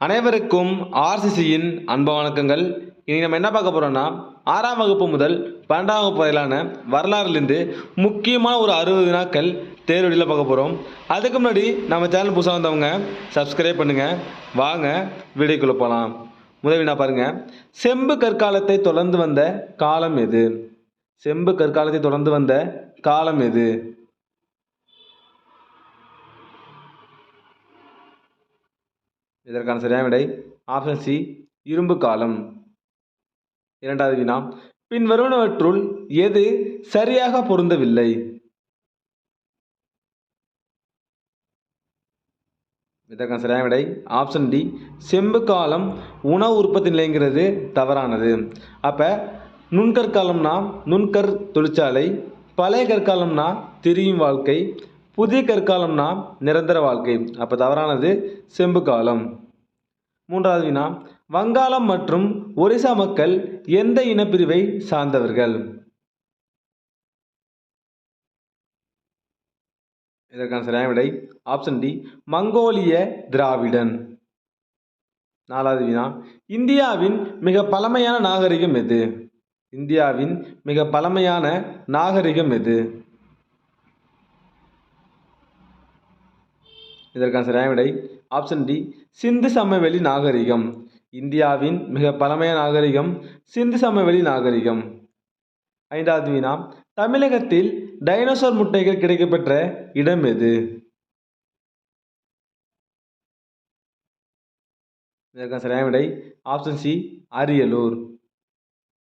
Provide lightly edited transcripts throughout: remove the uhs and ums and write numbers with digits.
அனைவருக்கும் ஆர்சிசியின் அன்பு வணக்கங்கள். இனி நம்ம என்ன பார்க்க போறோம்னா, 6ஆம் வகுப்பு முதல் 12ஆம் வகுப்பு வரையிலான வரலாறுலேருந்து முக்கியமான ஒரு 60 வினாக்கள் தேர்வெளியில் பார்க்க போகிறோம். அதுக்கு முன்னாடி நம்ம சேனல் புதுசாக வந்தவங்க சப்ஸ்கிரைப் பண்ணுங்க. வாங்க வீடியோக்குள்ள போகலாம். முதல் வினா பாருங்க. செம்பு கற்காலத்தை தொடர்ந்து வந்த காலம் எது? செம்பு கற்காலத்தை தொடர்ந்து வந்த காலம் எது? இதற்கான சரியான விடை ஆப்ஷன் சி, இரும்பு காலம். இரண்டாவது வினா, பின் வருவனவற்றுள் எது சரியாக பொருந்தவில்லை? இதற்கான சரியான விடை ஆப்ஷன் டி, செம்பு காலம் உணவு உற்பத்தி நிலைங்கிறது தவறானது. அப்போ நுண்கற்காலம்னா நுண்கற் தொழிற்சாலை, பழைய கற்காலம்னா திரியும் வாழ்க்கை, புதிய கற்காலம்னா நிரந்தர வாழ்க்கை. அப்போ தவறானது செம்பு காலம். மூன்றாவது வினா, வங்காளம் மற்றும் ஒரிசா மக்கள் எந்த இனப்பிரிவை சார்ந்தவர்கள்? இதற்கான சரியான விடை ஆப்ஷன் டி, மங்கோலிய திராவிடன். நாலாவது வினா, இந்தியாவின் மிக பழமையான நாகரிகம் எது? இந்தியாவின் மிக பழமையான நாகரிகம் எது? இதற்கான சரியான விடை ஆப்ஷன் டி, சிந்து சமவெளி நாகரிகம். இந்தியாவின் மிக பழமையான நாகரிகம் சிந்து சமவெளி நாகரிகம். ஐந்தாவது வினா, தமிழகத்தில் டைனோசர் முட்டைகள் கிடைக்கப்பெற்ற இடம் எது? இதற்கான சரியான விடை ஆப்ஷன் சி, அரியலூர்.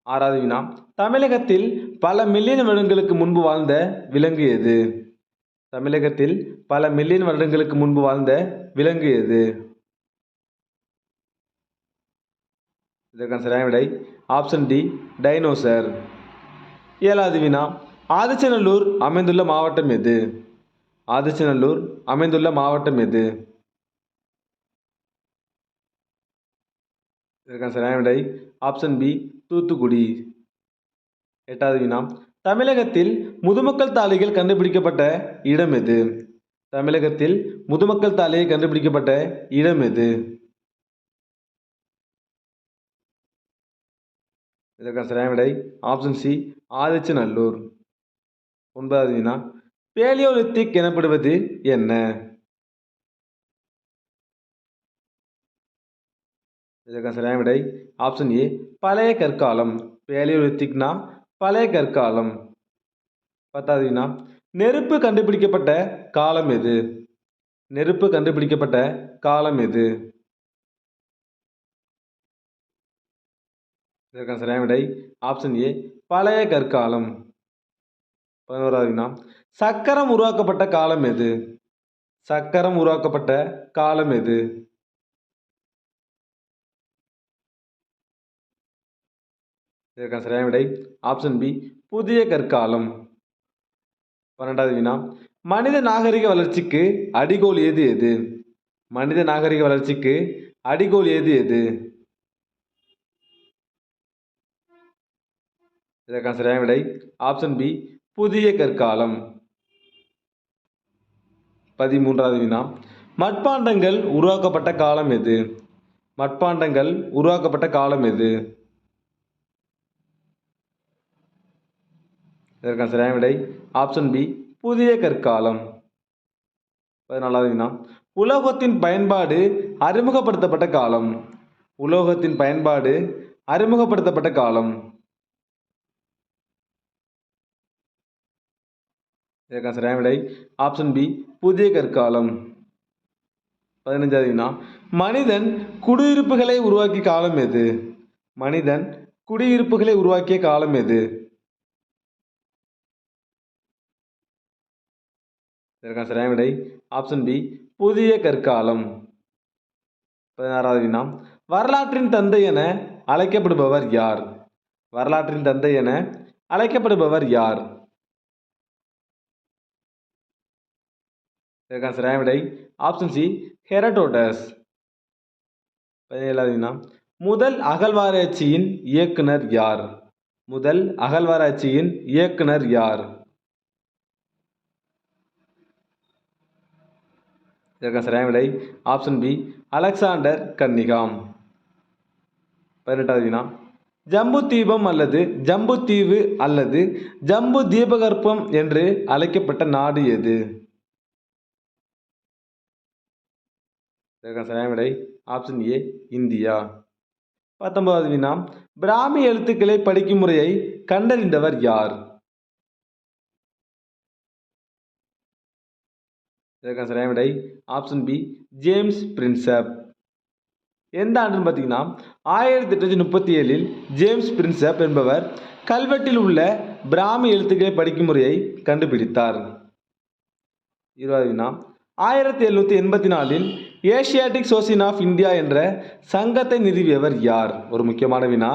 ஆறாவது வினா, தமிழகத்தில் பல மில்லியன் வருடங்களுக்கு முன்பு வாழ்ந்த விலங்கு எது? தமிழகத்தில் பல மில்லியன் வருடங்களுக்கு முன்பு வாழ்ந்த விலங்கு எது? இதற்கான சரியான விடை ஆப்ஷன் டி, டைனோசர். ஏழாவது வினா, ஆதிச்சநல்லூர் அமைந்துள்ள மாவட்டம் எது? ஆதிச்சநல்லூர் அமைந்துள்ள மாவட்டம் எது? இதற்கான சரியான விடை ஆப்ஷன் பி, தூத்துக்குடி. எட்டாவது வினா, தமிழகத்தில் முதுமக்கள் தாழிகள் கண்டுபிடிக்கப்பட்ட இடம் எது? தமிழகத்தில் முதுமக்கள் தாழியை கண்டுபிடிக்கப்பட்ட இடம் எது? இதற்கான சரியான விடை ஆப்ஷன் சி, ஆதிச்சநல்லூர். ஒன்பதாவது வினா, பேலியோலித்திக் எனப்படுவது என்ன? இதற்கான சரியான விடை ஆப்ஷன் ஏ, பழைய கற்காலம். பேலியோலித்திக்னா பழைய கற்காலம். பத்தாவது வினா, நெருப்பு கண்டுபிடிக்கப்பட்ட காலம் எது? நெருப்பு கண்டுபிடிக்கப்பட்ட காலம் எது? இதற்கான சரியான விடை ஆப்ஷன் ஏ, பழைய கற்காலம். 11வது வினா, சக்கரம் உருவாக்கப்பட்ட காலம் எது? சக்கரம் உருவாக்கப்பட்ட காலம் எது? இதற்கான சரியான விடை ஆப்ஷன் பி, புதிய கற்காலம். 12வது வினா, மனித நாகரிக வளர்ச்சிக்கு அடிகோல் ஏது எது? மனித நாகரிக வளர்ச்சிக்கு அடிகோல் ஏது எது? இதற்கான சரியான விடை ஆப்ஷன் பி, புதிய கற்காலம். 13வது வினா, மட்பாண்டங்கள் உருவாக்கப்பட்ட காலம் எது? மட்பாண்டங்கள் உருவாக்கப்பட்ட காலம் எது? இதற்கான சரியான விடை ஆப்ஷன் பி, புதிய கற்காலம். 14வது வினா, உலோகத்தின் பயன்பாடு அறிமுகப்படுத்தப்பட்ட காலம். உலோகத்தின் பயன்பாடு அறிமுகப்படுத்தப்பட்ட காலம். இதற்கான சரியான விடை ஆப்ஷன் பி, புதிய கற்காலம். 15வது வினா, மனிதன் குடியிருப்புகளை உருவாக்கிய காலம் எது? மனிதன் குடியிருப்புகளை உருவாக்கிய காலம் எது? இதற்கான சரியான விடை ஆப்ஷன் பி, புதிய கற்காலம். 16வது வினா, வரலாற்றின் தந்தை என அழைக்கப்படுபவர் யார்? வரலாற்றின் தந்தை என அழைக்கப்படுபவர் யார்? இதற்கான சரியான விடை ஆப்ஷன் சி, ஹெரடோடஸ். 17வது வினா, முதல் அகழ்வாராய்ச்சியின் இயக்குனர் யார்? முதல் அகழ்வாராய்ச்சியின் இயக்குனர் யார்? இதற்கான சரியான விடை ஆப்ஷன் பி, அலெக்சாண்டர் கன்னிகாம். 18வது வினா, ஜம்பு தீபம் அல்லது ஜம்பு தீவு அல்லது ஜம்பு தீபகற்பம் என்று அழைக்கப்பட்ட நாடு எது? இதற்கான சரியான விடை ஆப்ஷன் ஏ, இந்தியா. 19வது வினா, பிராமி எழுத்துக்களை படிக்கும் முறையை கண்டறிந்தவர் யார்? இதற்கான சரியான விடை ஆப்ஷன் பி, ஜேம்ஸ் பிரின்சப். எந்த ஆண்டுன்னு பார்த்தீங்கன்னா 1837இல் ஜேம்ஸ் பிரின்சப் என்பவர் கல்வெட்டில் உள்ள பிராமி எழுத்துக்களை படிக்கும் முறையை கண்டுபிடித்தார். 20வது வினா, 1784இல் ஏசியாட்டிக் சோசியன் ஆஃப் இந்தியா என்ற சங்கத்தை நிறுவியவர் யார்? ஒரு முக்கியமான வினா.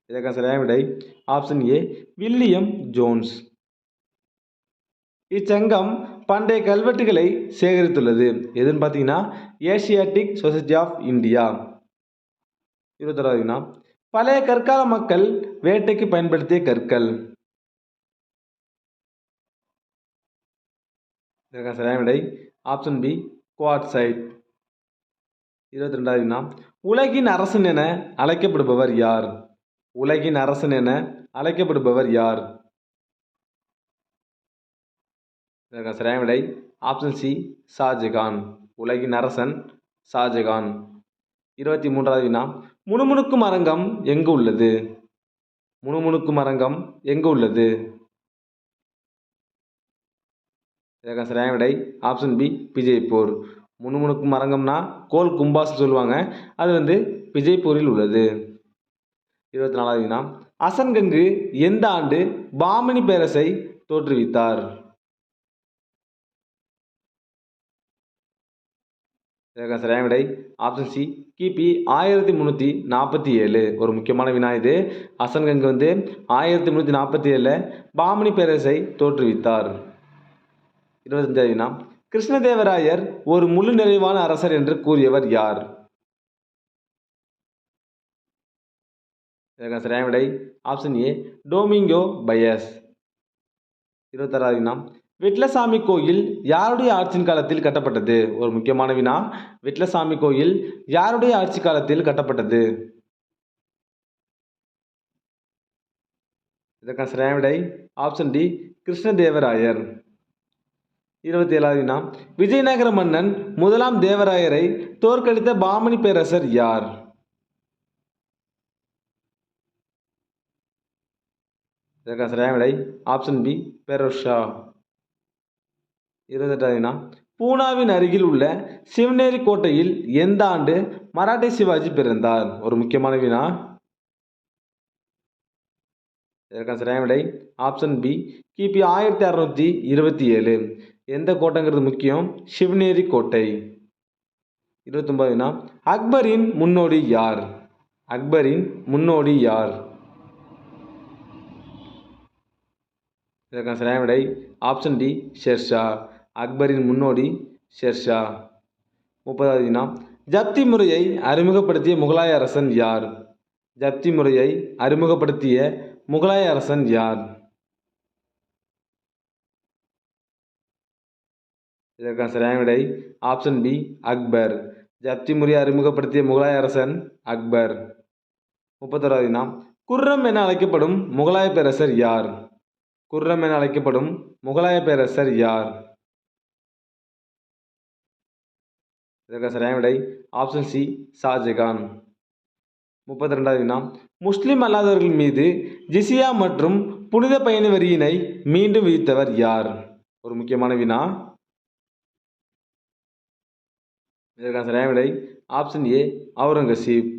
இதற்கான சரியான விடை ஆப்ஷன் ஏ, வில்லியம் ஜோன்ஸ். இச்சங்கம் பண்டைய கல்வெட்டுகளை சேகரித்துள்ளது. எதுன்னு பார்த்தீங்கன்னா ஏசியாட்டிக் சொசைட்டி ஆஃப் இந்தியா. 21வது வினா, பழைய கற்கால மக்கள் வேட்டைக்கு பயன்படுத்திய கற்கள். இதற்கான சரியான விடை ஆப்ஷன் பி, குவார்ட்சைட். 22வது வினா, உலகின் அரசன் என அழைக்கப்படுபவர் யார்? உலகின் அரசன் என அழைக்கப்படுபவர் யார்? இதற்கான சரியான விடை ஆப்ஷன் சி, ஷாஜகான். உலகின் அரசன் ஷாஜகான். 23வது வினா, முணுமுணுக்கும் அரங்கம் எங்கு உள்ளது? முணுமுணுக்கும் அரங்கம் எங்கு உள்ளது? இதற்கான சரியான விடை ஆப்ஷன் பி, விஜய்பூர். முணுமுணுக்கும் அரங்கம்னா கோல் கும்பாஸ் சொல்லுவாங்க, அது விஜய்பூரில் உள்ளது. 24வது வினா, அசன்கங்கு எந்த ஆண்டு பாமினி பேரரசை தோற்றுவித்தார்? இதற்கான சரியான விடை ஆப்ஷன் சி, கிபி 1347. ஒரு முக்கியமான வினா இது. அசன்கங்கு 1347 பாமினி பேரரசை தோற்றுவித்தார். 25வது வினா, கிருஷ்ணதேவராயர் ஒரு முழு நிறைவான அரசர் என்று கூறியவர் யார்? இதற்கான சரியான விடை ஆப்ஷன் ஏ, டோமிங்கோ பயஸ். 26வது வினா, விட்லசாமி கோயில் யாருடைய ஆட்சியின் காலத்தில் கட்டப்பட்டது? ஒரு முக்கியமான வினா. விட்லசாமி கோயில் யாருடைய ஆட்சி காலத்தில் கட்டப்பட்டது? இதற்கான சரியான விடை ஆப்ஷன் டி, கிருஷ்ணதேவராயர். 27வது வினா, விஜயநகர மன்னன் முதலாம் தேவராயரை தோற்கடித்த பாமணி பேரரசர் யார்? இதற்கான சரியான விடை ஆப்ஷன் பி, பெரோஷா. 28வது வினா, பூனாவின் அருகில் உள்ள சிவனேரி கோட்டையில் எந்த ஆண்டு மராட்டிய சிவாஜி பிறந்தார்? ஒரு முக்கியமான வினா. இதற்கான சரியான விடை ஆப்ஷன் பி, கிபி 1627. எந்த கோட்டைங்கிறது முக்கியம்? சிவனேரி கோட்டை. 29வது வினா, அக்பரின் முன்னோடி யார்? அக்பரின் முன்னோடி யார்? இதற்கான சரியான விடை ஆப்ஷன் டி, ஷெர்ஷா. அக்பரின் முன்னோடி ஷெர்ஷா. 30வது வினா, ஜப்தி முறையை அறிமுகப்படுத்திய முகலாய அரசன் யார்? ஜப்தி முறையை அறிமுகப்படுத்திய முகலாய அரசன் யார்? இதற்கான சரியான விடை ஆப்ஷன் பி, அக்பர். ஜப்தி முறையை அறிமுகப்படுத்திய முகலாய அரசன் அக்பர். 31வது வினா, குர்ரம் என அழைக்கப்படும் முகலாய பேரரசர் யார்? குர்ரம் என அழைக்கப்படும் முகலாய பேரரசர் யார்? இதற்கான சரியான விடை ஆப்ஷன் சி, ஷாஜகான். 32வது வினா, முஸ்லிம் அல்லாதவர்கள் மீது ஜிசியா மற்றும் புனித பயணி வரியினை மீண்டும் விதித்தவர் யார்? ஒரு முக்கியமான வினா. இதற்கான சரியான விடை ஆப்ஷன் ஏ, அவுரங்கசீப்.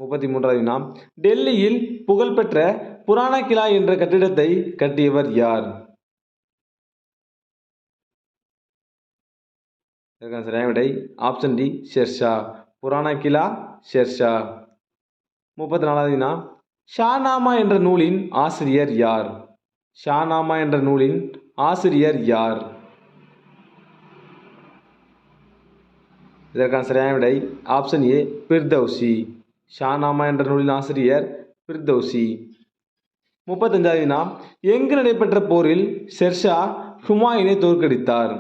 33வது வினா, டெல்லியில் புகழ்பெற்ற புராண கிலா என்ற கட்டிடத்தை கட்டியவர் யார்? இதற்கான சரியான விடை ஆப்ஷன் டி, ஷெர்ஷா. புராண கிலா ஷெர்ஷா. 34வது வினா, ஷாநாமா என்ற நூலின் ஆசிரியர் யார்? ஷாநாமா என்ற நூலின் ஆசிரியர் யார்? இதற்கான சரியான விடை ஆப்ஷன் ஏ, பிர்தௌசி. ஷாநாமா என்ற நூலின் ஆசிரியர் பிர்தௌசி. 35வது வினா, எங்கு நடைபெற்ற போரில் ஷெர்ஷா ஹுமாயூனை தோற்கடித்தார்?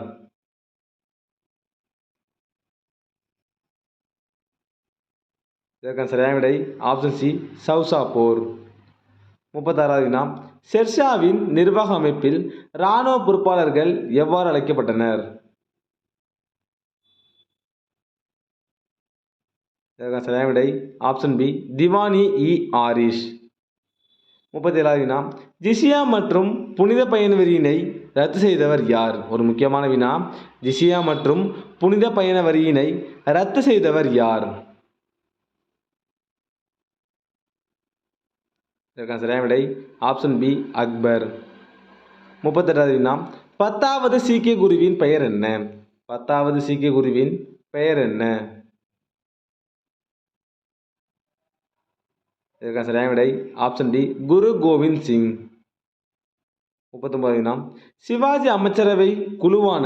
இதற்கான சரியான விடை ஆப்ஷன் சி, சௌசா போர். 36வது வினா, ஷெர்ஷாவின் நிர்வாக அமைப்பில் இராணுவ பொறுப்பாளர்கள் எவ்வாறு அழைக்கப்பட்டனர்? இதற்கான சரியான விடை ஆப்ஷன் பி, திவானி இ ஆரிஷ். 37வது வினா, ஜிசியா மற்றும் புனித பயண வரியினை ரத்து செய்தவர் யார்? ஒரு முக்கியமான வினா. ஜிசியா மற்றும் புனித பயண வரியினை ரத்து செய்தவர் யார்? இதற்கான சரியான விடை ஆப்ஷன் பி, அக்பர். 38வது வினா, 10வது சீக்கிய குருவின் பெயர் என்ன? 10வது சீக்கிய குருவின் பெயர் என்ன? இதற்கான சரியான விடை ஆப்ஷன் டி, குரு கோவிந்த் சிங். 39வது வினா, சிவாஜி அமைச்சரவை குழுவான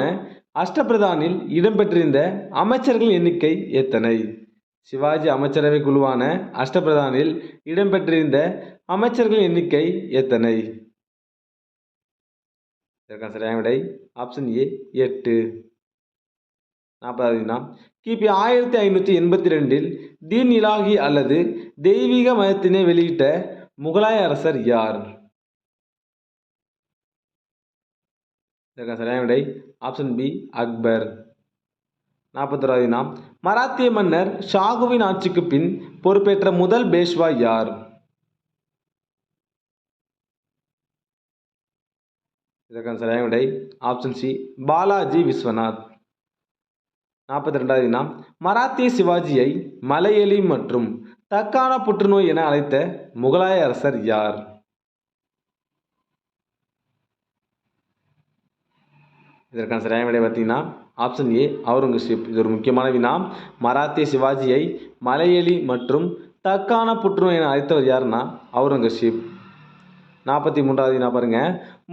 அஷ்டபிரதானில் இடம்பெற்றிருந்த அமைச்சர்கள் எண்ணிக்கை எத்தனை? சிவாஜி அமைச்சரவை குழுவான அஷ்டபிரதானில் இடம்பெற்றிருந்த அமைச்சர்கள் எண்ணிக்கை எத்தனை? இதற்கான சரியான விடை ஆப்ஷன் ஏ, 8. 40வது வினா, கிபி 1582 தீன் இலாஹி அல்லது தெய்வீக மதத்தினை வெளியிட்ட முகலாய அரசர் யார்? இதற்கான சரியான விடை ஆப்ஷன் பி, அக்பர். 41வது வினா, மராத்திய மன்னர் ஷாகுவின் ஆட்சிக்கு பின் பொறுப்பேற்ற முதல் பேஷ்வா யார்? இதற்கான சரியான விடை ஆப்ஷன் சி, பாலாஜி விஸ்வநாத். 42வது வினா, மராத்திய சிவாஜியை மலையெலி மற்றும் தக்கான புற்றுநோய் என அழைத்த முகலாய அரசர் யார்? இதற்கான சரியான விடை பார்த்தீங்கன்னா ஆப்ஷன் ஏ, அவுரங்கசீப். இது ஒரு முக்கியமான வினா. மராத்திய சிவாஜியை மலையெலி மற்றும் தக்கான புற்றுநோய் என அழைத்தவர் யாருன்னா அவுரங்கசீப். 43வது வினா பாருங்க,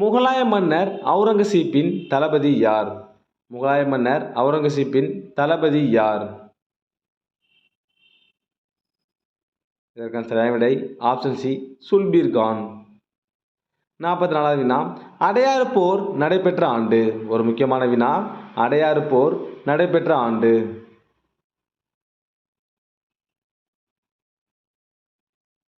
முகலாய மன்னர் அவுரங்கசீப்பின் தளபதி யார்? முகலாய மன்னர் அவுரங்கசீப்பின் தளபதி யார்? இதற்கான சரியான விடை ஆப்ஷன் சி, சுல்பீர் கான். 44வது வினா, அடையாறு போர் நடைபெற்ற ஆண்டு? ஒரு முக்கியமான வினா. அடையாறு போர் நடைபெற்ற ஆண்டு?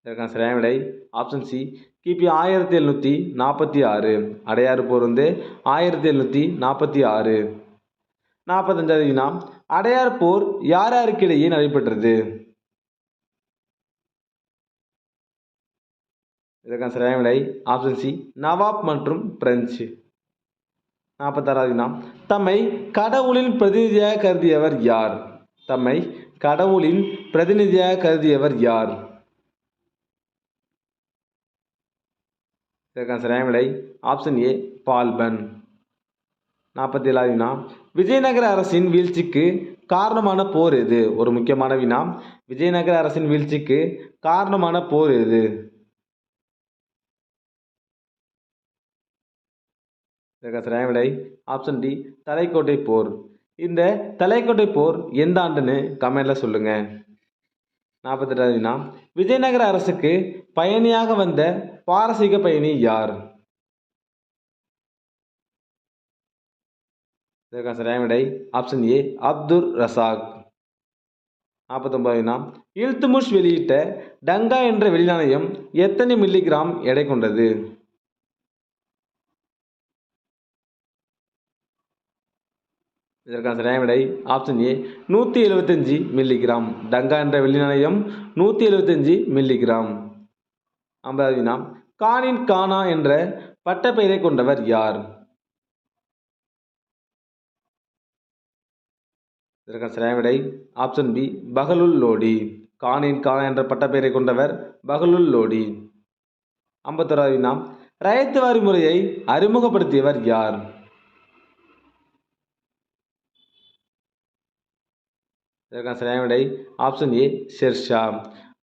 இதற்கான சரியான விடை ஆப்ஷன் சி, கிபி 1746. அடையாறு போர் 1746. 45வது வினா, அடையாறு போர் யார் யாருக்கிடையே நடைபெற்றது? இதற்கான சரியான விடை ஆப்ஷன் சி, நவாப் மற்றும் பிரெஞ்சு. 46வது வினா, தம்மை கடவுளின் பிரதிநிதியாக கருதியவர் யார்? தம்மை கடவுளின் பிரதிநிதியாக கருதியவர் யார்? இதற்கான சரியான விடை ஆப்ஷன் ஏ, பால்பன். 47வது வினா, விஜயநகர அரசின் வீழ்ச்சிக்கு காரணமான போர் எது? ஒரு முக்கியமான வினா. விஜயநகர அரசின் வீழ்ச்சிக்கு காரணமான போர் எது? இதற்கான சரியான விடை ஆப்ஷன் டி, தலைக்கோட்டை போர். இந்த தலைக்கோட்டை போர் எந்த ஆண்டுன்னு கமெண்ட்ல சொல்லுங்க. 48வது வினா, விஜயநகர அரசுக்கு பயணியாக வந்த பாரசீக பயணி யார்? இதற்கான சரியான விடை ஆப்ஷன் ஏ, அப்துர் ரசாக். 49வது வினா, இல்துமிஷ் வெளியிட்ட டங்கா என்ற வெளிநாணயம் எத்தனை மில்லிகிராம் எடை கொண்டது? இதற்கான சரியான விடை ஆப்ஷன் ஏ, 175 மில்லிகிராம். டங்கா என்ற வெள்ளி நாணயம் 175 மில்லிகிராம். 50வது வினா, கானின் கானா என்ற பட்டப்பெயரை கொண்டவர் யார்? இதற்கான சரியான விடை ஆப்ஷன் பி, பஹலுல் லோடி. கானின் கானா என்ற பட்டப்பெயரை கொண்டவர் பஹலுல் லோடி. 51வது வினா, ரயத்து வாரி முறையை அறிமுகப்படுத்தியவர் யார்? இதற்கான சரியான விடை ஆப்ஷன் ஏ, ஷெர்ஷா.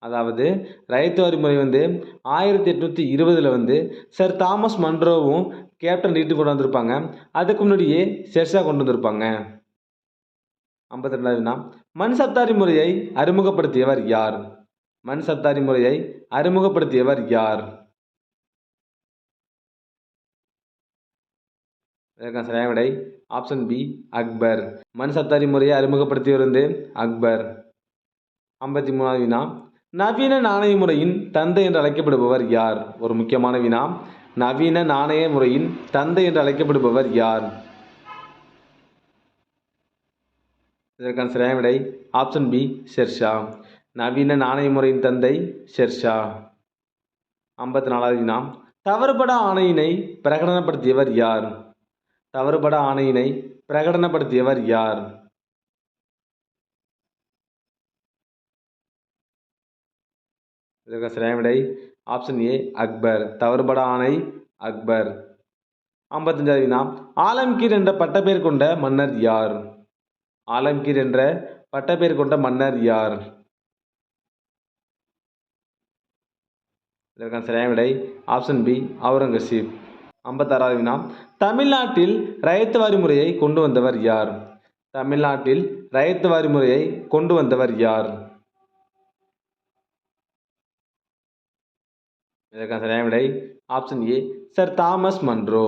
அதாவது ரயத்து வாரி முறை 1820 சர் தாமஸ் மன்ரோவும் கேப்டன் ரீட்டு கொண்டு வந்திருப்பாங்க. அதுக்கு முன்னாடியே ஷெர்ஷா கொண்டு வந்திருப்பாங்க. 52வது வினா, மண் சப்தாரி முறையை அறிமுகப்படுத்தியவர் யார்? மண் சப்தாரி முறையை அறிமுகப்படுத்தியவர் யார்? இதற்கான சரியான விடை ஆப்ஷன் பி அக்பர். மண் சத்தாரி முறையை அறிமுகப்படுத்தியவர் வந்து அக்பர். 53வது வினா, நவீன நாணய முறையின் தந்தை என்று அழைக்கப்படுபவர் யார்? ஒரு முக்கியமான வினா. நவீன நாணய முறையின் தந்தை என்று அழைக்கப்படுபவர் யார்? இதற்கான சரியான விடை ஆப்ஷன் பி ஷெர்ஷா. நவீன நாணய முறையின் தந்தை ஷெர்ஷா. 54வது வினா, தவறுபட ஆணையினை பிரகடனப்படுத்தியவர் யார்? தவறுபட ஆணையினை பிரகடனப்படுத்தியவர் யார்? இதற்கு சரியான விடை ஆப்ஷன் ஏ அக்பர். தவறுபட ஆணை அக்பர். 55வது வினா, ஆலம்கீர் என்ற பட்டப்பெயர் கொண்ட மன்னர் யார்? ஆலம்கீர் என்ற பட்டப்பெயர் கொண்ட மன்னர் யார்? இதற்கான சரியான விடை ஆப்ஷன் பி அவுரங்கசீப். 56வது வினா, தமிழ்நாட்டில் ரயத்து வாரி முறையை கொண்டு வந்தவர் யார்? தமிழ்நாட்டில் ரயத்து வாரி முறையை கொண்டு வந்தவர் யார்? இதற்கான சரியான விடை option A sir Thomas Munro.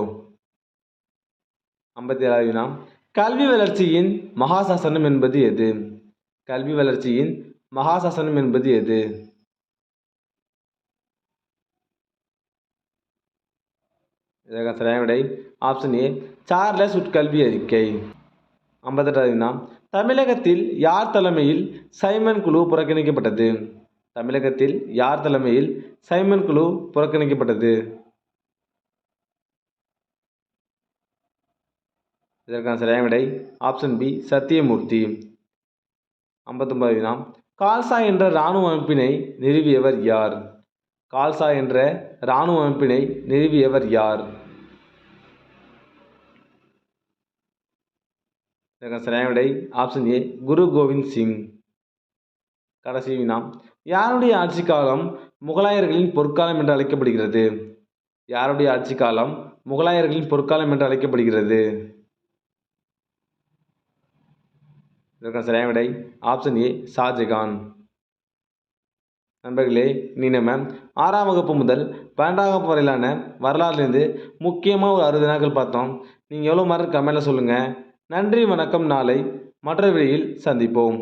57வது வினா, கல்வி வளர்ச்சியின் மகாசாசனம் என்பது எது? கல்வி வளர்ச்சியின் மகாசாசனம் என்பது எது? இதற்கான சரியான விடை ஆப்ஷன் ஏ சார்லஸ் உட்கல்வி அறிக்கை. 58வது வினா, தமிழகத்தில் யார் தலைமையில் சைமன் குழு புறக்கணிக்கப்பட்டது? தமிழகத்தில் யார் தலைமையில் சைமன் குழு புறக்கணிக்கப்பட்டது? இதற்கான சரியான விடை ஆப்ஷன் பி சத்தியமூர்த்தி. 59வது வினா, கால்சா என்ற இராணுவ அமைப்பினை நிறுவியவர் யார்? கால்சா என்ற இராணுவ அமைப்பினை நிறுவியவர் யார்? இதற்கான சரியான விடை ஆப்ஷன் ஏ குரு கோவிந்த் சிங். கடைசி வினா, யாருடைய ஆட்சி காலம் முகலாயர்களின் பொற்காலம் என்று அழைக்கப்படுகிறது? யாருடைய ஆட்சி காலம் முகலாயர்களின் பொற்காலம் என்று அழைக்கப்படுகிறது? இதற்கான சரியான விடை ஆப்ஷன் ஏ ஷாஜகான். நண்பர்களே, இனி நம்ம 6ஆம் வகுப்பு முதல் 12ஆம் வகுப்பு வரையிலான வரலாறுலேருந்து முக்கியமாக ஒரு 60 வினாக்கள் பார்த்தோம். நீங்கள் எவ்வளோ மார்க் கமெண்ட்டில் சொல்லுங்கள். நன்றி, வணக்கம். நாளை மற்றொரு வீடியோவில் சந்திப்போம்.